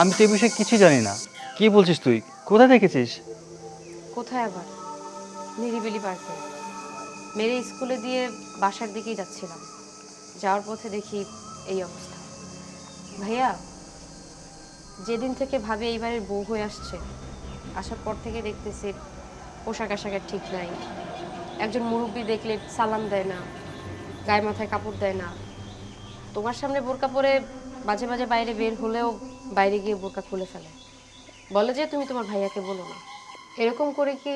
আমি তো এই বিষয়ে কিছুই জানি না। কি বলছিস তুই? কোথায় দেখেছিস? কোথায় আবার? নিরিবিলি পার্কে। মেরে স্কুলে দিয়ে বাসার দিকেই যাচ্ছিলাম, যাওয়ার পথে দেখি এই অবস্থা। ভাইয়া, যেদিন থেকে ভাবি এইবারের বউ হয়ে আসছে, আসার পর থেকে দেখতেছি পোশাক আশাকের ঠিক নাই। একজন মুরব্বী দেখলে সালাম দেয় না, গায়ে মাথায় কাপড় দেয় না। তোমার সামনে বোরকা পরে মাঝে মাঝে বাইরে বের হলেও বাইরে গিয়ে বোরকা খুলে ফেলে, বলে যে তুমি তোমার ভাইয়াকে বলো না। এরকম করে কি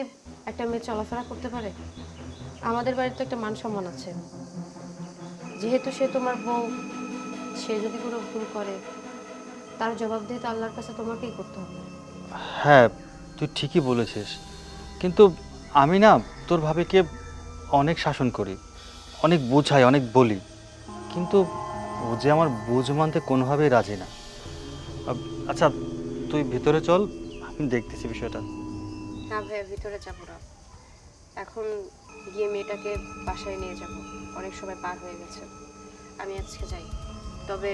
একটা মেয়ে চলাফেরা করতে পারে? আমাদের বাড়িতে একটা মান সম্মান আছে। যেহেতু সে তোমার বউ, সে যদি কোনো ভুল করে তার জবাবদিহিতা আল্লাহর কাছে তোমাকেই করতে হবে। হ্যাঁ, তুই ঠিকই বলেছিস, কিন্তু আমি না তোর ভাবিকে অনেক শাসন করি, অনেক বোঝাই, অনেক বলি, কিন্তু ও যে আমার বুঝ মানতে কোনোভাবেই রাজি না। আচ্ছা, তুই ভিতরে চল, আমি দেখতেছি বিষয়টা। না ভাইয়া, ভিতরে যাবো না। এখন গিয়ে মেয়েটাকে বাসায় নিয়ে যাব, অনেক সময় পার হয়ে গেছে। আমি আজকে যাই, তবে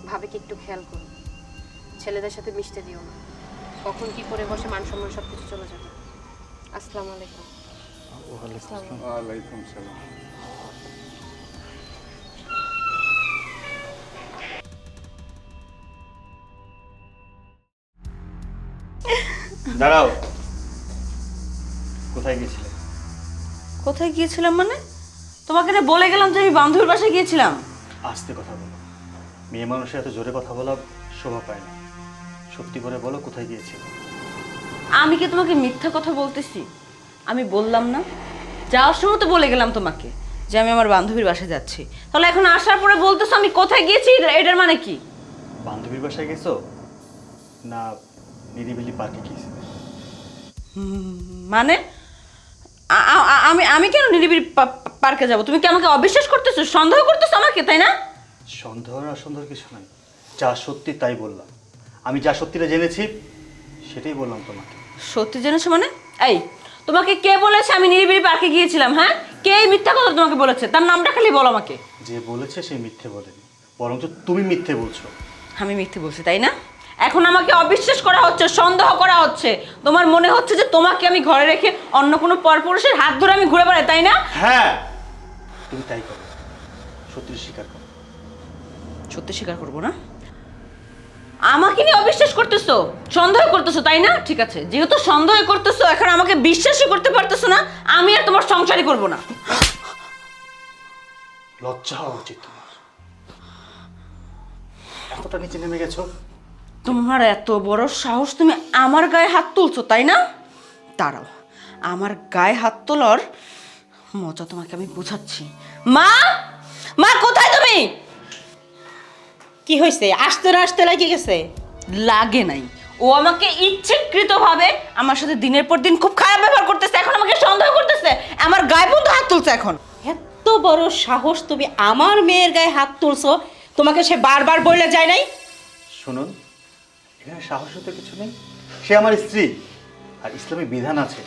ভাবিকে একটু খেয়াল করো, ছেলেদের সাথে মিশতে দিও না। কখন কি করে বসে মান সম্মান সব কিছু চলে যাবে। আসসালামু আলাইকুম। ওয়ালাইকুম সালাম। দাঁড়াও, কোথায় গেছিলে? কোথায় গিয়েছিলাম মানে? তোমাকে না বলে গেলাম যে আমি বান্ধবীর বাসায় গিয়েছিলাম। আস্তে কথা বলো, মেয়ে মানুষের এত জোরে কথা বলা শোভা পায় না। সত্যি করে বলো, কোথায় গিয়েছিলে? আমি কি তোমাকে মিথ্যা কথা বলতেছি? আমি বললাম না, যাওয়ার সময় তো বলে গেলাম তোমাকে যে আমি আমার বান্ধবীর বাসায় যাচ্ছি। তাহলে এখন আসার পরে বলতেছো আমি কোথায় গিয়েছি, এটার মানে কি? বান্ধবীর বাসায় গেছো না নিরিবিলি পার্কে গিয়েছিলে? মানে আমি আমি কেন নিরিবিলি পার্কে যাব? তুমি কি আমাকে অবিশ্বাস করতেছো, সন্দেহ করতেছো আমাকে, তাই না? সন্দেহ না সন্দেহ কিছু নাই, যা সত্যি তাই বললাম। আমি যা সত্যিটা জেনেছি সেটাই বললাম তোমাকে। সত্যি জেনেছো মানে? এই, তোমাকে কে বলেছে আমি নিরিবিলি পার্কে গিয়েছিলাম? হ্যাঁ, কে এই মিথ্যা কথা তোমাকে বলেছে? তার নামটা খালি বলো আমাকে। যে বলেছে সে মিথ্যে বলেনি, বরঞ্চ তুমি মিথ্যে বলছো। আমি মিথ্যে বলছি, তাই না? এখন আমাকে অবিশ্বাস করা হচ্ছে, সন্দেহ করা হচ্ছে। তোমার মনে হচ্ছে যে তোমাকে আমি ঘরে রেখে অন্য কোনো পরপুরুষের হাত ধরে আমি ঘুরে বেড়াই, তাই না? হ্যাঁ, তুমি তাই করো, সত্যি স্বীকার করো। সত্যি স্বীকার করবো না? আমাকে নিয়ে অবিশ্বাস করতেছো, সন্দেহ করতেছো, তাই না? ঠিক আছে, যেহেতু সন্দেহ করতেছো, এখন আমাকে বিশ্বাসই করতে পারতেছো না, আমি আর তোমার সংসারই করবো না। লজ্জা হওয়া উচিত তোমার, এতটা নিচে নেমে গেছো। তোমার এত বড় সাহস, তুমি আমার গায়ে হাত তুলছো, তাই না? দাঁড়াও, আমার গায়ে হাত তোলার মজা তোমাকে আমি বোঝাচ্ছি। মা, মা কোথায় তুমি? কি হয়েছে? আসতে না আসতে লাগে গেছে? লাগে নাই, ও আমাকে ইচ্ছাকৃতভাবে আমার সাথে দিনের পর দিন খুব খারাপ ব্যবহার করতেছে, এখন আমাকে সন্দেহ করতেছে, আমার গায়ে পর্যন্ত হাত তুলছে। এখন এত বড় সাহস, তুমি আমার মেয়ের গায়ে হাত তুলছো? তোমাকে সে বারবার বলে যায় নাই? শুনুন, এখানে সাহস হতে কিছু নেই, সে আমার স্ত্রী, আর ইসলামী বিধান আছে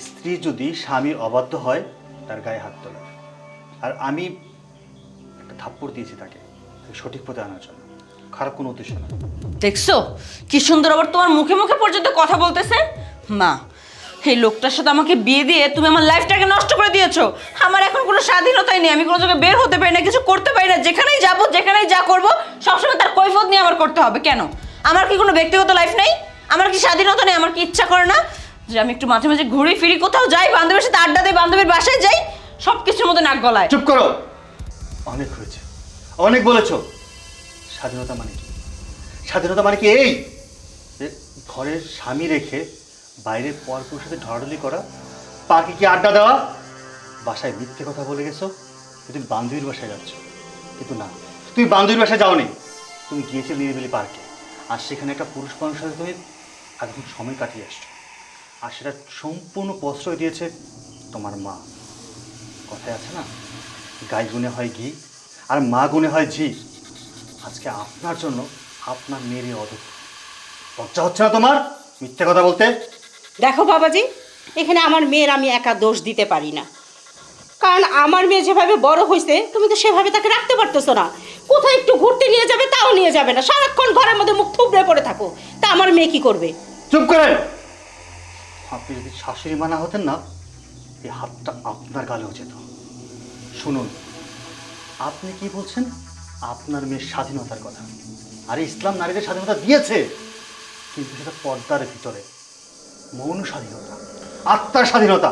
স্ত্রী যদি স্বামীর অবাধ্য হয় তার গায়ে হাত তোলে। আর আমি একটা থাপ্পড় দিয়েছি তাকে সঠিক পথে আনার জন্য, খারাপ কোনো উদ্দেশ্য না। দেখছো কি সুন্দর আবার তোমার মুখে মুখে পর্যন্ত কথা বলতেছে। মা, এই লোকটার সাথে আমাকে বিয়ে দিয়ে তুমি আমার লাইফটাকে নষ্ট করে দিয়েছো। আমার এখন কোনো স্বাধীনতাই নেই, আমি কোনো জায়গায় বের হতে পারি না, কিছু করতে পারি না। যেখানেই যাব, যেখানেই যা করব, সবসময় তার কৈফিয়ত নিয়ে আমার করতে হবে। কেন? আমার কি কোনো ব্যক্তিগত লাইফ নেই? আমার কি স্বাধীনতা নেই? আমার কি ইচ্ছা করে না যে আমি একটু মাঝে মাঝে ঘুরে ফিরি, কোথাও যাই, বান্ধবীর সাথে আড্ডা দিই, বান্ধবীর বাসায় যাই, সব কিছুর মধ্যে নাক গলায়? চুপ করো, অনেক হয়েছে, অনেক বলেছো। স্বাধীনতা মানে কি? স্বাধীনতা মানে কি এই যে ঘরের স্বামী রেখে বাইরে পরপুরুষের সাথে ঢড়াঢড়ি করা, পার্কে কি আড্ডা দেওয়া, বাসায় মিথ্যে কথা বলে গেছো যে তুমি বান্ধবীর বাসায় যাচ্ছ, কিন্তু না, তুমি বান্ধবীর বাসায় যাওনি, তুমি গিয়েছিলে নিরিবিলি পার্কে। আর সেখানে একটা পুরুষ মানুষের সাথে তুমি একদম সময় কাটিয়ে আসছো, আর সেটা সম্পূর্ণ প্রশ্রয় দিয়েছে তোমার মা। কথায় আছে না, গাই গুণে হয় ঘি আর মা গুণে হয় ঝি। আজকে আপনার জন্য আপনার মেয়ের অদক্ষ, লজ্জা হচ্ছে না তোমার মিথ্যে কথা বলতে? দেখো বাবাজি, এখানে আমার মেয়ের আমি একা দোষ দিতে পারি না, কারণ আমার মেয়ে যেভাবে বড় হয়েছে তুমি তো সেভাবে তাকে রাখতে পারতেছো না। কোথাও একটু ঘুরতে নিয়ে যাবে তাও নিয়ে যাবে না, সারাক্ষণ ঘরের মধ্যে মুখ থুবড়ে পড়ে থাকো। তা আমার মেয়ে কি করবে? চুপ করেন। আপনি যদি শাশুড়ি মানা হতেন না, এই হাতটা আপনার গালেও যেত। শুনুন, আপনি কি বলছেন? আপনার মেয়ের স্বাধীনতার কথা। আরে ইসলাম নারীদের স্বাধীনতা দিয়েছে, কিন্তু সেটা পর্দার ভিতরে, মৌন স্বাধীনতা, আত্মার স্বাধীনতা,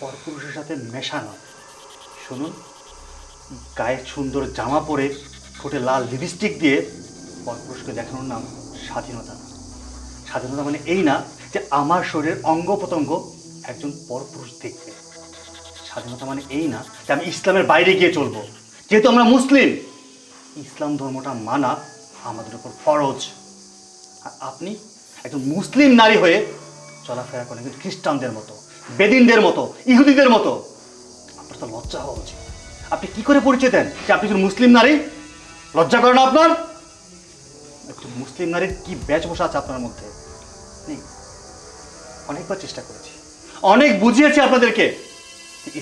পরপুরুষের সাথে মেশা নয়। শুনুন, গায়ে সুন্দর জামা পরে ঠোঁটে লাল লিপস্টিক দিয়ে পরপুরুষকে দেখানোর নাম স্বাধীনতা না। স্বাধীনতা মানে এই না যে আমার শরীরের অঙ্গ প্রত্যঙ্গ একজন পরপুরুষ দেখবে। স্বাধীনতা মানে এই না যে আমি ইসলামের বাইরে গিয়ে চলবো। যেহেতু আমরা মুসলিম, ইসলাম ধর্মটা মানা আমাদের উপর ফরজ। আর আপনি একজন মুসলিম নারী হয়ে চলাফেরা করেন কিন্তু খ্রিস্টানদের মতো, বেদিনদের মতো, ইহুদিদের মতো। আপনার তো লজ্জা হওয়া উচিত। আপনি কি করে পরিচয় দেন যে আপনি একজন মুসলিম নারী? লজ্জা করে না আপনার? একটু মুসলিম নারীর কি বেশভূষা আছে আপনার মধ্যে? নেই। অনেকবার চেষ্টা করেছি, অনেক বুঝিয়েছি আপনাদেরকে,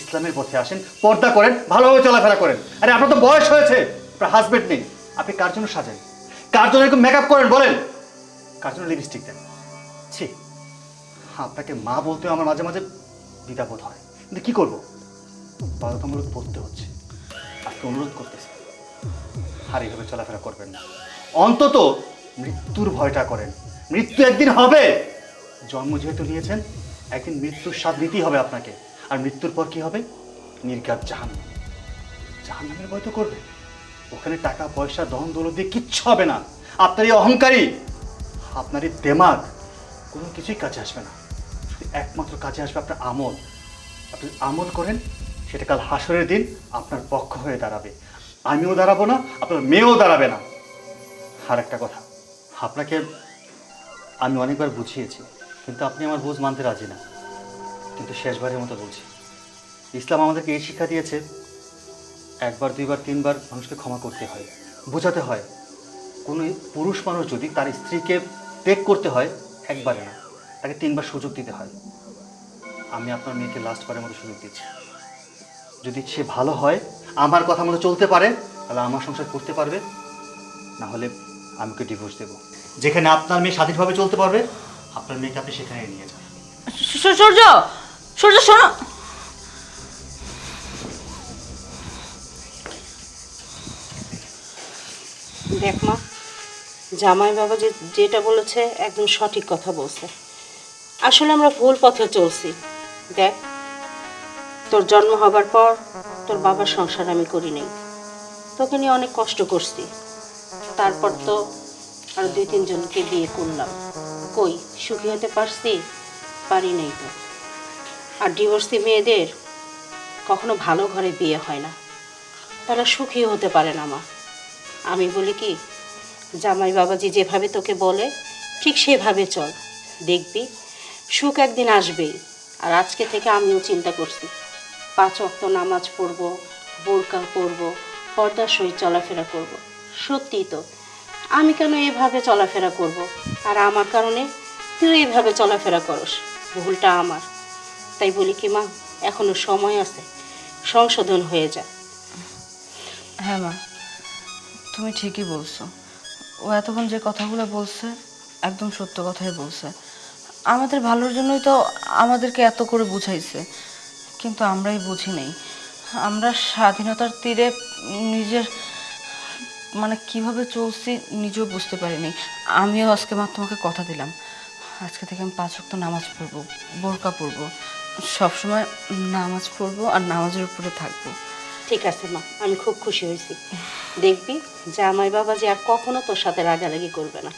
ইসলামের পথে আসেন, পর্দা করেন, ভালোভাবে চলাফেরা করেন। আরে আপনার তো বয়স হয়েছে, আপনার হাজবেন্ড নেই, আপনি কার জন্য সাজেন, কার জন্য এরকম মেকআপ করেন বলেন, কার জন্য লিপস্টিক দেন? ছি, আপনাকে মা বলতে আমার মাঝে মাঝে দ্বিধাবোধ হয়, কিন্তু কি করবো, বাধ্যতামূলক বলতে হচ্ছে। আপনি অনুরোধ করতেছি, আর এইভাবে চলাফেরা করবেন না। অন্তত মৃত্যুর ভয়টা করেন। মৃত্যু একদিন হবে, জন্ম যেহেতু নিয়েছেন, একদিন মৃত্যুর স্বাদ নিতেই হবে আপনাকে। আর মৃত্যুর পর কি হবে? নির্ঘাত জাহান্নাম। জাহান্নামের ভয় তো করবে, ওখানে টাকা পয়সা ধন দৌলত দিয়ে কিচ্ছু হবে না। আপনার এই অহংকারী, আপনার এই দেমাগ, কোনো কিছুই কাজে আসবে না। শুধু একমাত্র কাজে আসবে আপনার আমল। আপনি আমল করেন, সেটা কাল হাসরের দিন আপনার পক্ষ হয়ে দাঁড়াবে। আমিও দাঁড়াবো না, আপনার মেয়েও দাঁড়াবে না। আর একটা কথা, আপনাকে আমি অনেকবার বুঝিয়েছি, কিন্তু আপনি আমার বুঝ মানতে রাজি না। কিন্তু শেষবারের মতো বলছি, ইসলাম আমাদেরকে এই শিক্ষা দিয়েছে, একবার দুইবার তিনবার মানুষকে ক্ষমা করতে হয়, বোঝাতে হয়। কোনো পুরুষ মানুষ যদি তার স্ত্রীকে ত্যাগ করতে হয়, একবারে না, তাকে তিনবার সুযোগ দিতে হয়। আমি আপনার মেয়েকে লাস্টবারের মতো সুযোগ দিচ্ছি। যদি সে ভালো হয়, আমার কথা মতো চলতে পারে, তাহলে আমার সংসার করতে পারবে, না হলে আমি ওকে ডিভোর্স দেবো। যেখানে আপনার মেয়ে স্বাধীনভাবে চলতে পারবে, আপনার মেয়েকে আপনি সেখানে নিয়ে যান। সূর্য, সূর্য শোনো। দেখ মা, জামাই বাবা যেটা বলেছে একদম সঠিক কথা বলছে। আসলে আমরা ভুল পথে চলছি। দেখ, তোর জন্ম হবার পর তোর বাবার সংসার আমি করি নাই, তোকে নিয়ে অনেক কষ্ট করছি। তারপর তো আরো 2-3 জনকে বিয়ে করলাম, কই সুখী হতে পারছি? পারি নাই তো। আর ডিভোর্সি মেয়েদের কখনো ভালো ঘরে বিয়ে হয় না, তারা সুখী হতে পারে না মা। আমি বলি কি, জামাই বাবাজি যেভাবে তোকে বলে ঠিক সেভাবে চল, দেখবি সুখ একদিন আসবেই। আর আজকে থেকে আমিও চিন্তা করছি, 5 ওয়াক্ত নামাজ পড়বো, বোরকা পরবো, পর্দার সহিত চলাফেরা করব। সত্যিই তো, আমি কেন এভাবে চলাফেরা করব? আর আমার কারণে তুই এইভাবে চলাফেরা করস, ভুলটা আমার। তাই বলি কি মা, এখনো সময় আছে, সংশোধন হয়ে যা। হ্যাঁ মা, তুমি ঠিকই বলছো। ও এতক্ষণ যে কথাগুলো বলছে একদম সত্য কথাই বলছে। আমাদের ভালোর জন্যই তো আমাদেরকে এত করে বুঝাইছে, কিন্তু আমরাই বুঝি নাই। আমরা স্বাধীনতার তীরে নিজের মানে কিভাবে চলছি নিজেও বুঝতে পারিনি। আমিও আজকে মা তোমাকে কথা দিলাম, আজকে থেকে আমি 5 ওয়াক্ত নামাজ পড়বো, বোরকা পড়বো, সবসময় নামাজ পড়বো আর নামাজের উপরে থাকবো। ঠিক আছে মা, আমি খুব খুশি হয়েছি। দেখবি জামাই বাবা যে আর কখনো তোর সাথে রাগারাগি করবে না।